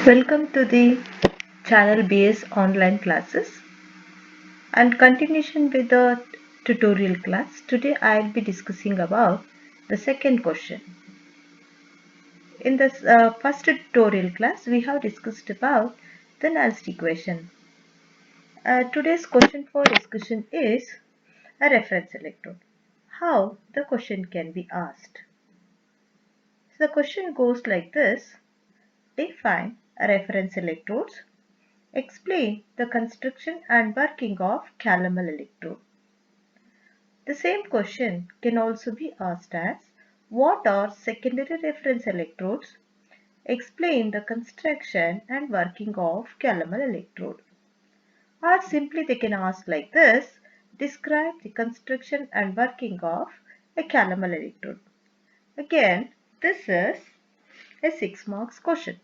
Welcome to the channel BS online classes and continuation with the tutorial class. Today I will be discussing about the second question. In this first tutorial class we have discussed about the Nernst equation. Today's question for discussion is a reference electrode. How the question can be asked. So the question goes like this. Define a reference electrodes. Explain the construction and working of calomel electrode. The same question can also be asked as what are secondary reference electrodes? Explain the construction and working of calomel electrode. Or simply they can ask like this, describe the construction and working of a calomel electrode. Again, this is a 6 marks question.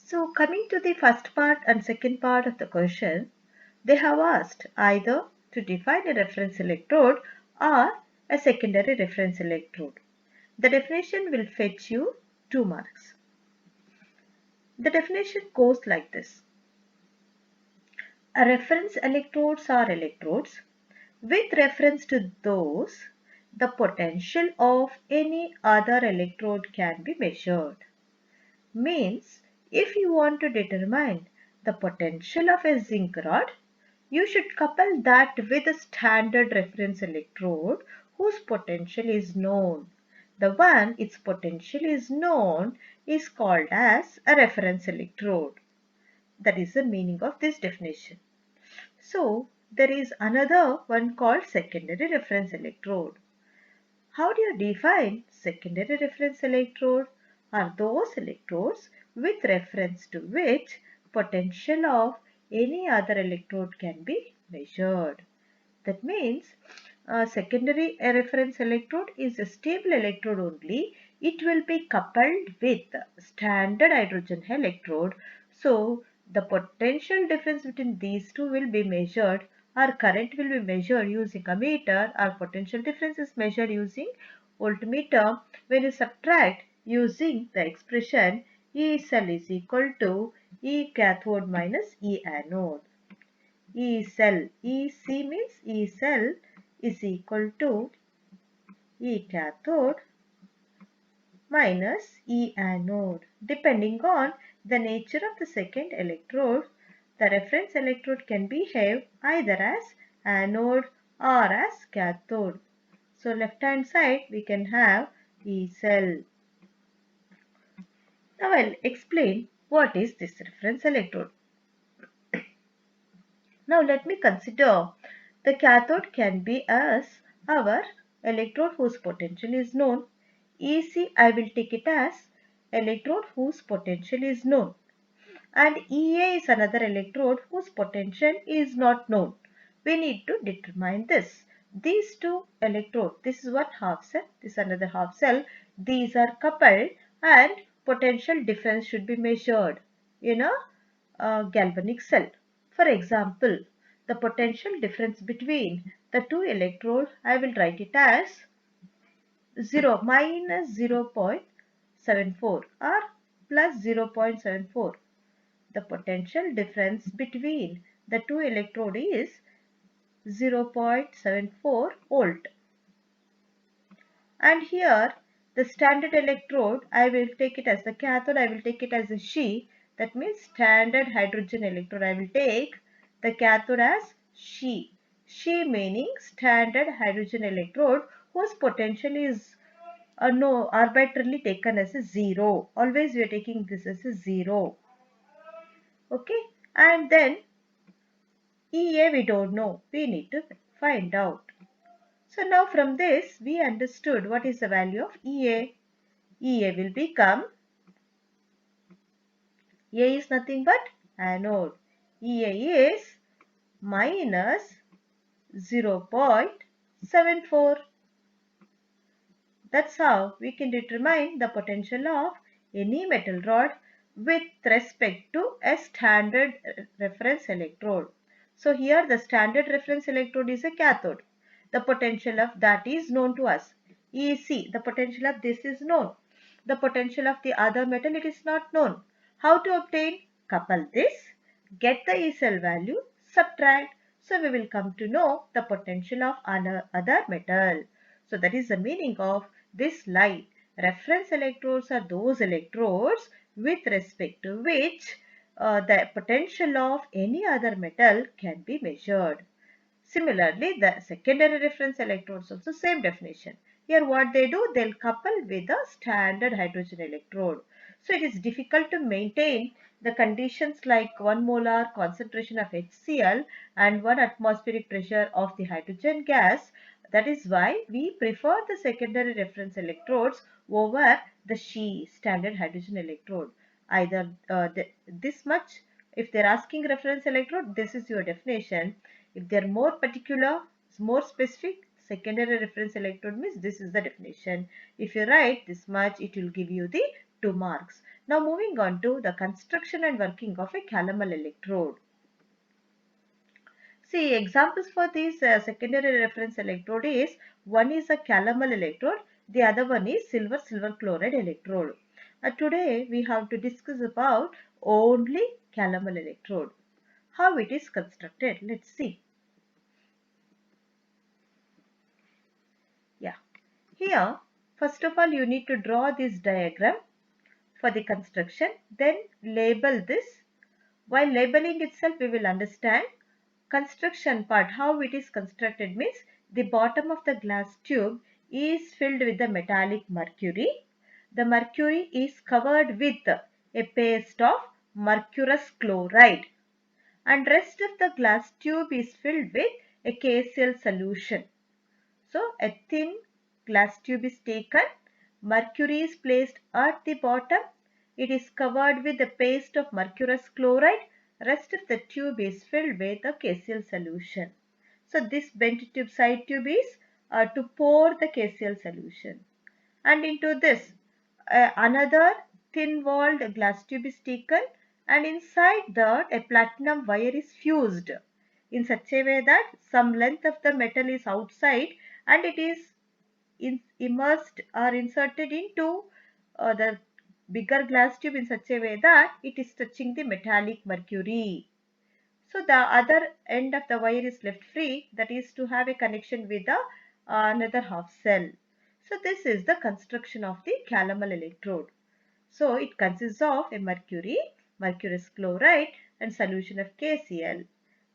So coming to the first part and second part of the question, they have asked either to define a reference electrode or a secondary reference electrode. The definition will fetch you 2 marks. The definition goes like this. A reference electrodes are electrodes with reference to those the potential of any other electrode can be measured. Means if you want to determine the potential of a zinc rod, you should couple that with a standard reference electrode whose potential is known. The one its potential is known is called as a reference electrode. That is the meaning of this definition. So there is another one called secondary reference electrode. How do you define secondary reference electrode? Are those electrodes with reference to which potential of any other electrode can be measured. That means a secondary reference electrode is a stable electrode only. It will be coupled with standard hydrogen electrode. So the potential difference between these two will be measured. Our current will be measured using ammeter. Our potential difference is measured using voltmeter. When you subtract using the expression E cell is equal to E cathode minus E anode. E cell, EC means E cell is equal to E cathode minus E anode. Depending on the nature of the second electrode, the reference electrode can behave either as anode or as cathode. So left hand side we can have E cell. Now I'll explain what is this reference electrode. Now let me consider the cathode can be as our electrode whose potential is known. EC I will take it as electrode whose potential is known. And EA is another electrode whose potential is not known. We need to determine this. These two electrodes, this is one half cell, this is another half cell. These are coupled and potential difference should be measured in a galvanic cell. For example, the potential difference between the two electrodes, I will write it as 0 minus 0.74 or plus 0.74. The potential difference between the two electrodes is 0.74 volt. And here the standard electrode, I will take it as the cathode, I will take it as a She. That means standard hydrogen electrode, I will take the cathode as She. She meaning standard hydrogen electrode whose potential is no arbitrarily taken as a 0. Always we are taking this as a 0. Okay. And then EA we don't know. We need to find out. So now from this we understood what is the value of EA. EA will become, A is nothing but anode. EA is minus 0.74. That's how we can determine the potential of any metal rod with respect to a standard reference electrode. So here the standard reference electrode is a cathode. The potential of that is known to us. EC, the potential of this is known. The potential of the other metal, it is not known. How to obtain? Couple this, get the E cell value, subtract. So we will come to know the potential of other metal. So that is the meaning of this line. Reference electrodes are those electrodes with respect to which the potential of any other metal can be measured. Similarly, the secondary reference electrodes also same definition. Here what they do, they'll couple with a standard hydrogen electrode. So it is difficult to maintain the conditions like 1 molar concentration of HCl and 1 atmospheric pressure of the hydrogen gas. That is why we prefer the secondary reference electrodes over the SHE standard hydrogen electrode. Either this much, if they're asking reference electrode, this is your definition. If they are more particular, more specific, secondary reference electrode means this is the definition. If you write this much, it will give you the 2 marks. Now moving on to the construction and working of a calomel electrode. See, examples for this secondary reference electrode is, one is a calomel electrode, the other one is silver chloride electrode. Today we have to discuss about only calomel electrode. How it is constructed, let's see. Yeah. Here, first of all, you need to draw this diagram for the construction, then label this. While labeling itself, we will understand construction part, how it is constructed means the bottom of the glass tube is filled with the metallic mercury. The mercury is covered with a paste of mercurous chloride, and rest of the glass tube is filled with a KCl solution. So a thin glass tube is taken, mercury is placed at the bottom, it is covered with a paste of mercurous chloride, rest of the tube is filled with a KCl solution. So this bent tube side tube is to pour the KCl solution, and into this another thin walled glass tube is taken, and inside that a platinum wire is fused in such a way that some length of the metal is outside and it is immersed or inserted into the bigger glass tube in such a way that it is touching the metallic mercury. So the other end of the wire is left free, that is to have a connection with the another half cell. So this is the construction of the calomel electrode. So it consists of a mercury, mercurous chloride and solution of KCl.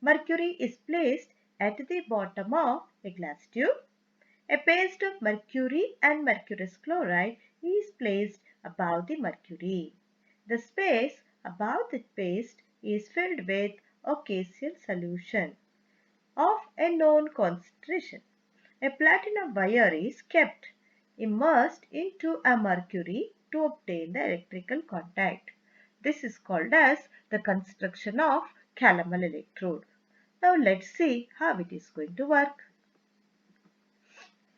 Mercury is placed at the bottom of a glass tube. A paste of mercury and mercurous chloride is placed above the mercury. The space above the paste is filled with a KCl solution of a known concentration. A platinum wire is kept immersed into a mercury to obtain the electrical contact. This is called as the construction of calomel electrode. Now let's see how it is going to work.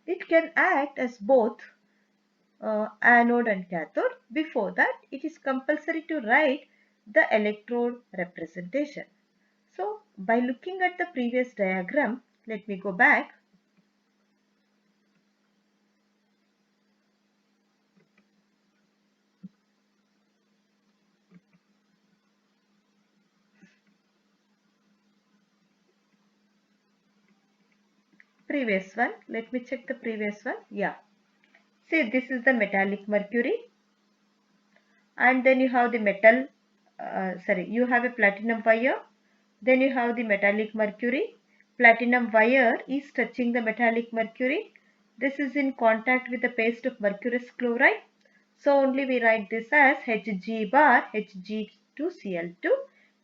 It can act as both anode and cathode. Before that, it is compulsory to write the electrode representation. So, by looking at the previous diagram, let me go back. Previous one, let me check the previous one. Yeah. See, this is the metallic mercury, and then you have the you have a platinum wire, then you have the metallic mercury. Platinum wire is touching the metallic mercury. This is in contact with the paste of mercurous chloride. So only we write this as Hg bar Hg2Cl2.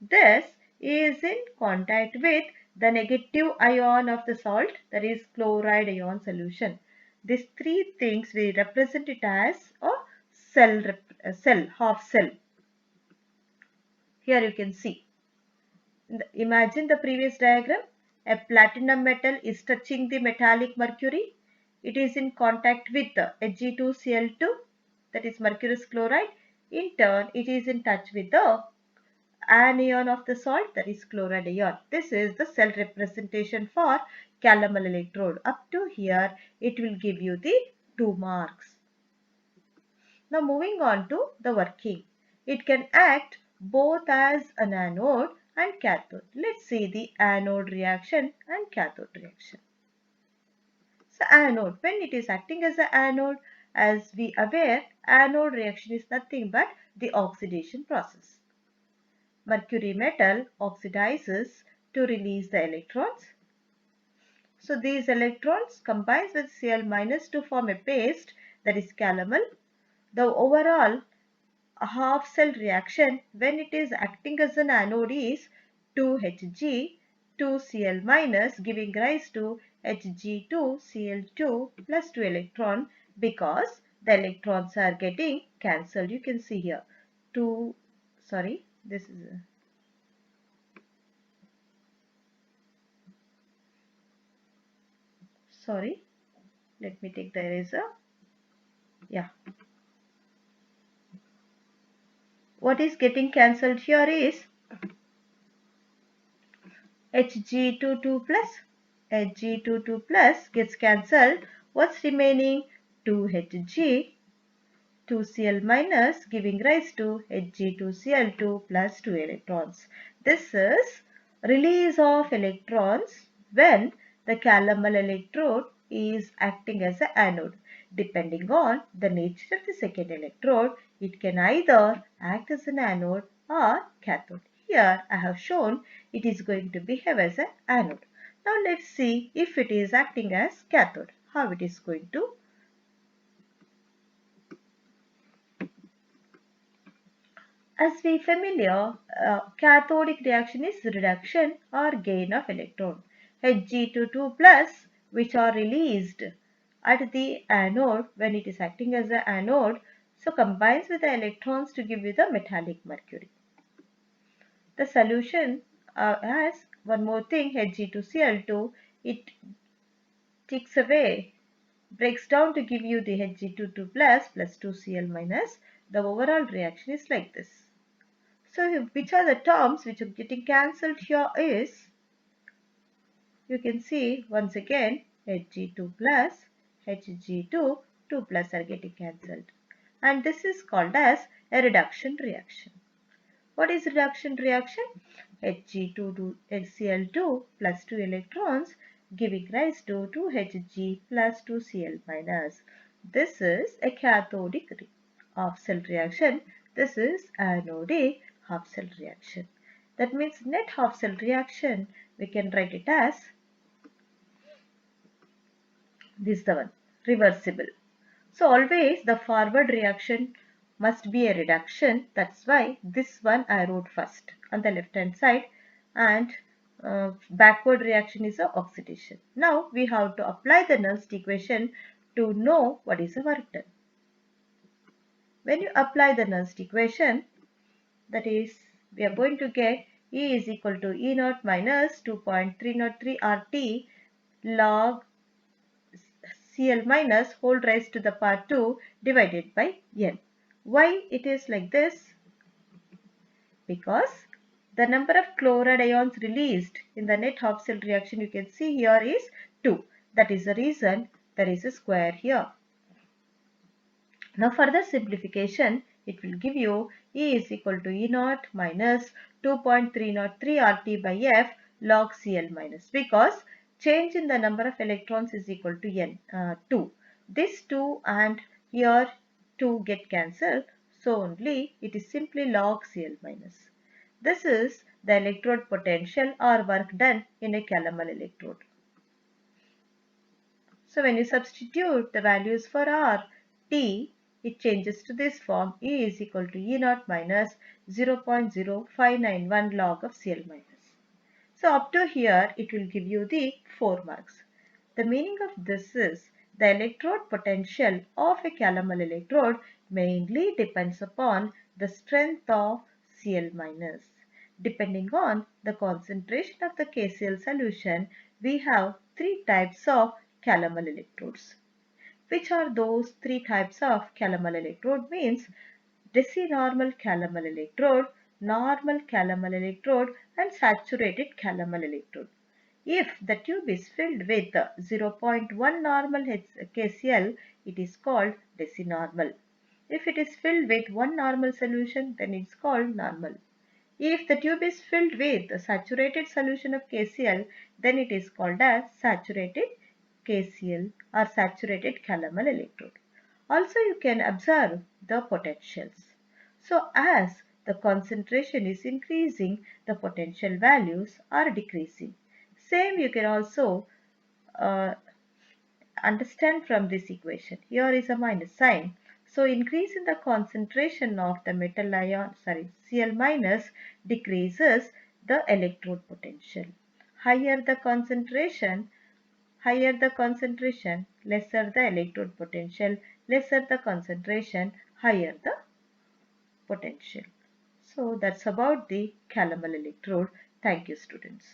This is in contact with the negative ion of the salt, that is chloride ion solution. These three things we represent it as a cell, half cell. Here you can see. Imagine the previous diagram. A platinum metal is touching the metallic mercury. It is in contact with Ag2Cl2, that is mercurous chloride. In turn, it is in touch with the anion of the salt, that is chloride ion. This is the cell representation for calomel electrode. Up to here, it will give you the 2 marks. Now moving on to the working. it can act both as an anode and cathode. Let's see the anode reaction and cathode reaction. So anode, when it is acting as an anode, as we are aware, anode reaction is nothing but the oxidation process. Mercury metal oxidizes to release the electrons. So these electrons combine with Cl minus to form a paste, that is calomel. The overall half cell reaction when it is acting as an anode is 2Hg 2Cl minus, giving rise to Hg2Cl2 plus 2 electron, because the electrons are getting cancelled. You can see here sorry, let me take the eraser. Yeah, what is getting cancelled here is Hg22 plus. Hg22 plus gets cancelled. What's remaining? 2Hg 2Cl minus, giving rise to Hg2Cl2 plus 2 electrons. This is release of electrons when the calomel electrode is acting as an anode. Depending on the nature of the second electrode, it can either act as an anode or cathode. Here I have shown it is going to behave as an anode. Now let's see if it is acting as cathode, how it is going to. As we familiar, cathodic reaction is reduction or gain of electron. Hg22 plus, which are released at the anode when it is acting as an anode, so combines with the electrons to give you the metallic mercury. The solution has one more thing, Hg2Cl2, it takes away, breaks down to give you the Hg22 plus 2Cl minus. The overall reaction is like this. So which are the terms which are getting cancelled here is, you can see once again Hg2 plus, Hg2, 2 plus are getting cancelled. And this is called as a reduction reaction. What is reduction reaction? Hg2 to Cl2 plus 2 electrons giving rise to 2Hg plus 2Cl minus. This is a cathodic half cell reaction. This is anodic half cell reaction. That means net half cell reaction, we can write it as this, the one, reversible. So always the forward reaction must be a reduction. That's why this one I wrote first on the left hand side, and backward reaction is a oxidation. Now we have to apply the Nernst equation to know what is the work done. When you apply the Nernst equation, that is, we are going to get E is equal to E naught minus 2.303 RT log Cl minus whole raised to the power 2 divided by N. Why it is like this? Because the number of chloride ions released in the net half cell reaction, you can see here, is 2. That is the reason there is a square here. Now further simplification, it will give you E is equal to E naught minus 2.303 RT by F log Cl minus, because change in the number of electrons is equal to N, 2. This 2 and here 2 get cancelled, so only it is simply log Cl minus. This is the electrode potential or work done in a calomel electrode. So when you substitute the values for R, T, it changes to this form, E is equal to E naught minus 0.0591 log of Cl minus. So up to here it will give you the 4 marks. The meaning of this is the electrode potential of a calomel electrode mainly depends upon the strength of Cl minus. Depending on the concentration of the KCl solution, we have 3 types of calomel electrodes. Which are those 3 types of calomel electrode? Means decinormal calomel electrode, normal calomel electrode, and saturated calomel electrode. If the tube is filled with 0.1 normal KCl, it is called decinormal. If it is filled with one normal solution, then it's called normal. If the tube is filled with a saturated solution of KCl, then it is called as saturated KCl or saturated calomel electrode. Also, you can observe the potentials. So, as the concentration is increasing, the potential values are decreasing. Same you can also uh, understand from this equation. Here is a minus sign. So increase in the concentration of the metal ion, Cl minus decreases the electrode potential. Higher the concentration, lesser the electrode potential, lesser the concentration, higher the potential. So that's about the calomel electrode. Thank you, students.